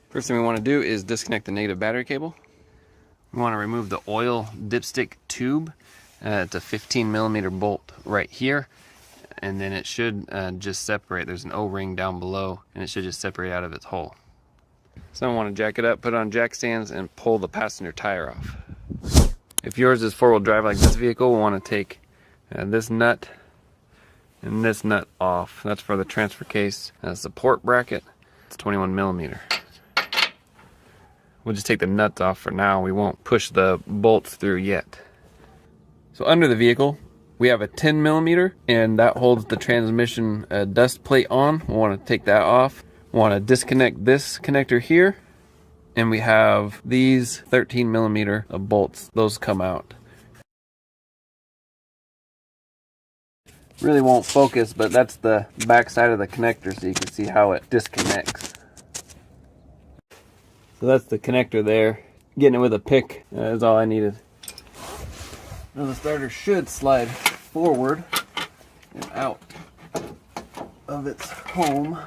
First thing we want to do is disconnect the negative battery cable. We want to remove the oil dipstick tube. It's a 15mm bolt right here, and then it should just separate. There's an O-ring down below, and it should just separate out of its hole. So I want to jack it up, put it on jack stands, and pull the passenger tire off. If yours is four-wheel drive like this vehicle, we'll want to take this nut and this nut off. That's for the transfer case support bracket. It's 21mm. We'll just take the nuts off for now. We won't push the bolts through yet. So under the vehicle, we have a 10mm, and that holds the transmission dust plate on. We'll want to take that off. We want to disconnect this connector here, and we have these 13mm bolts. Those come out. Really won't focus, but that's the back side of the connector, so you can see how it disconnects. So that's the connector there. Getting it with a pick is all I needed. Now the starter should slide forward and out of its home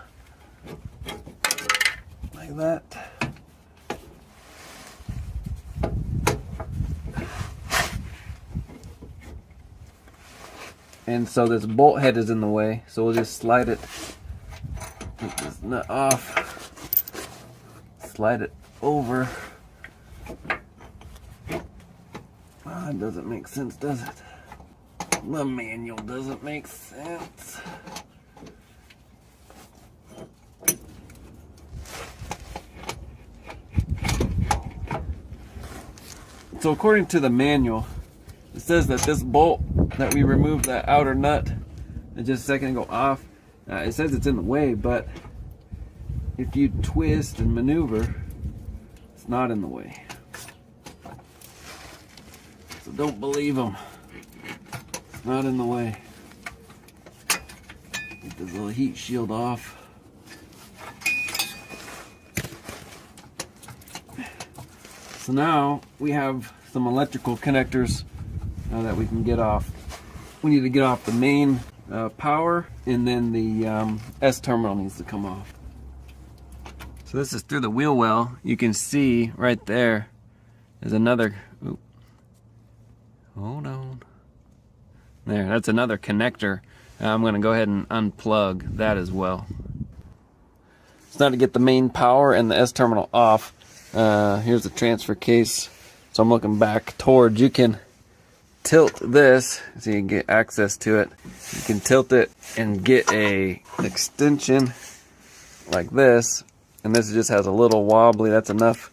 like that. And so this bolt head is in the way, so we'll just slide it, take this nut off, slide it over. It doesn't make sense, does it? The manual doesn't make sense. So according to the manual, it says that this bolt that we removed, that outer nut, just a second ago off, it says it's in the way, but if you twist and maneuver, it's not in the way. So don't believe them. It's not in the way. Get this little heat shield off. So now we have some electrical connectors that we can get off. We need to get off the main power, and then the S terminal needs to come off. So this is through the wheel well. You can see right there is another, hold on. There, that's another connector. I'm going to go ahead and unplug that as well. So now to get the main power and the S terminal off, here's the transfer case. So I'm looking back towards, you can tilt this so you can get access to it. You can tilt it and get a extension like this, and this just has a little wobbly. That's enough,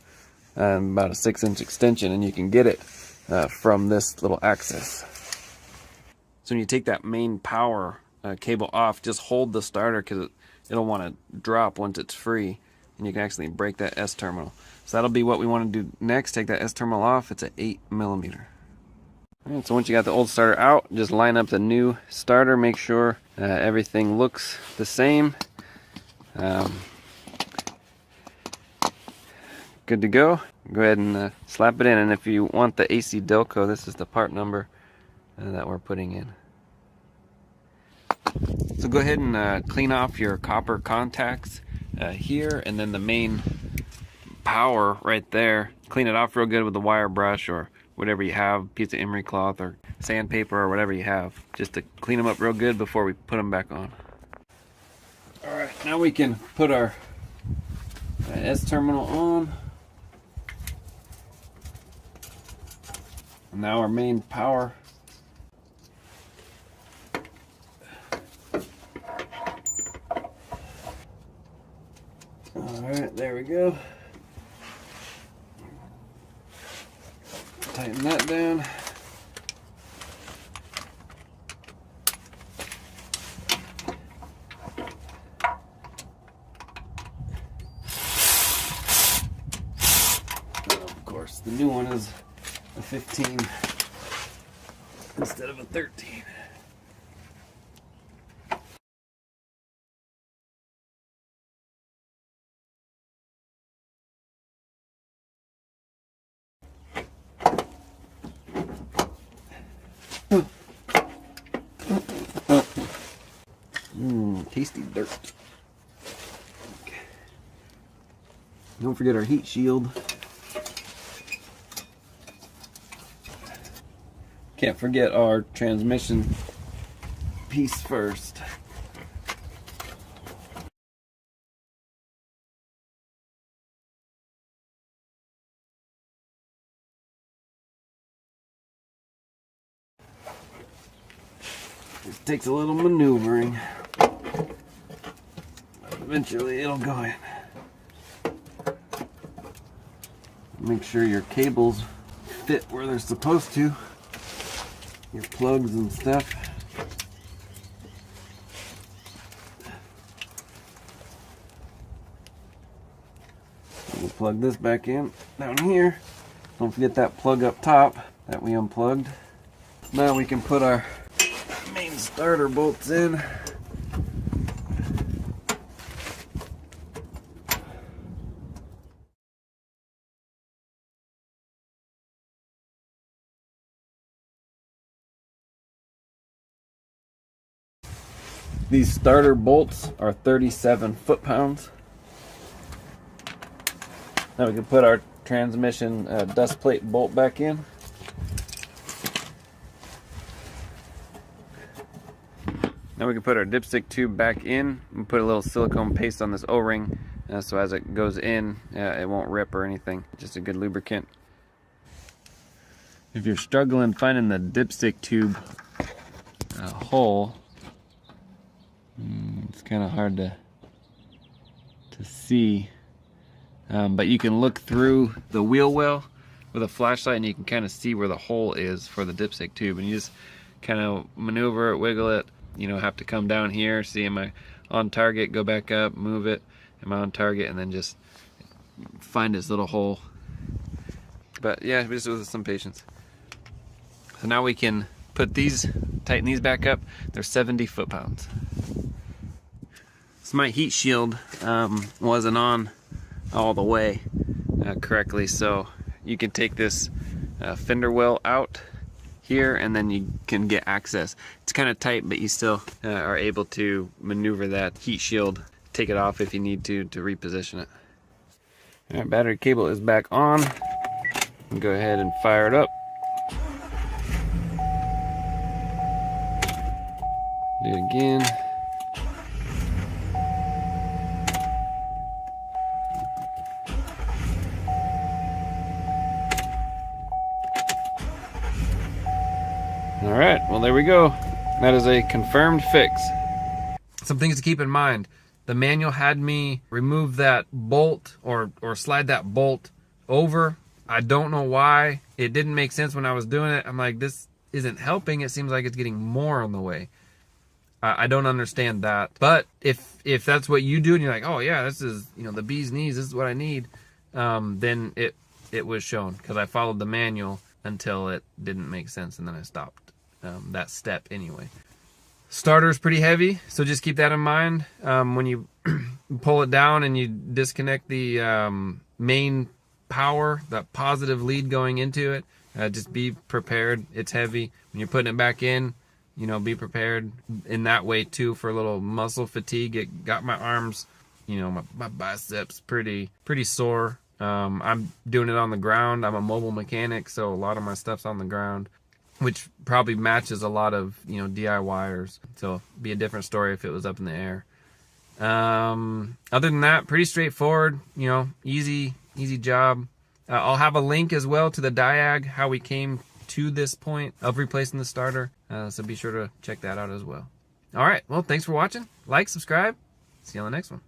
about a 6-inch extension, and you can get it from this little access. So when you take that main power cable off, just hold the starter, because it'll want to drop once it's free, and you can actually break that S terminal. So that'll be what we want to do next. Take that S terminal off. It's an 8mm. Alright, so once you got the old starter out, just line up the new starter. Make sure everything looks the same. Good to go. Go ahead and slap it in, and if you want the AC Delco, this is the part number that we're putting in. So go ahead and clean off your copper contacts here, and then the main power right there. Clean it off real good with the wire brush or whatever you have, piece of emery cloth or sandpaper or whatever you have, just to clean them up real good before we put them back on. Alright, now we can put our S terminal on. And now our main power. Alright, there we go. Tighten that down. Of course, the new one is a 15 instead of a 13. Tasty dirt. Don't forget our heat shield. Can't forget our transmission piece first. This takes a little maneuvering. Eventually it'll go in. Make sure your cables fit where they're supposed to. Your plugs and stuff. We'll plug this back in down here. Don't forget that plug up top that we unplugged. Now we can put our main starter bolts in. These starter bolts are 37 foot-pounds. Now we can put our transmission dust plate bolt back in. Now we can put our dipstick tube back in and put a little silicone paste on this O-ring so as it goes in, it won't rip or anything. Just a good lubricant. If you're struggling finding the dipstick tube hole, it's kind of hard to see, but you can look through the wheel well with a flashlight and you can kind of see where the hole is for the dipstick tube, and you just kind of maneuver it, wiggle it. You know, have to come down here, see am I on target, go back up, move it, am I on target, and then just find this little hole. But yeah, just with some patience. So now we can put these, tighten these back up. They're 70 foot-pounds. So my heat shield wasn't on all the way correctly, so you can take this fender well out here and then you can get access. It's kind of tight, but you still are able to maneuver that heat shield, take it off if you need to reposition it. All right, battery cable is back on. Go ahead and fire it up. Do it again. All right, well there we go. That is a confirmed fix. Some things to keep in mind. The manual had me remove that bolt or slide that bolt over. I don't know why. It didn't make sense when I was doing it. I'm like, this isn't helping. It seems like it's getting more on the way. I don't understand that. But if that's what you do and you're like, oh yeah, this is, you know, the bee's knees, this is what I need, then it was shown, because I followed the manual until it didn't make sense and then I stopped that step anyway. Starter's pretty heavy, so just keep that in mind. When you pull it down and you disconnect the main power, that positive lead going into it, just be prepared. It's heavy. When you're putting it back in, you know, be prepared in that way too for a little muscle fatigue. It got my arms, you know, my biceps pretty sore. I'm doing it on the ground. I'm a mobile mechanic, so a lot of my stuff's on the ground, which probably matches a lot of, you know, DIYers. So it'd be a different story if it was up in the air. Other than that, pretty straightforward, you know, easy job. I'll have a link as well to the diag, how we came to this point of replacing the starter. So be sure to check that out as well. All right, well, thanks for watching. Like, subscribe. See you on the next one.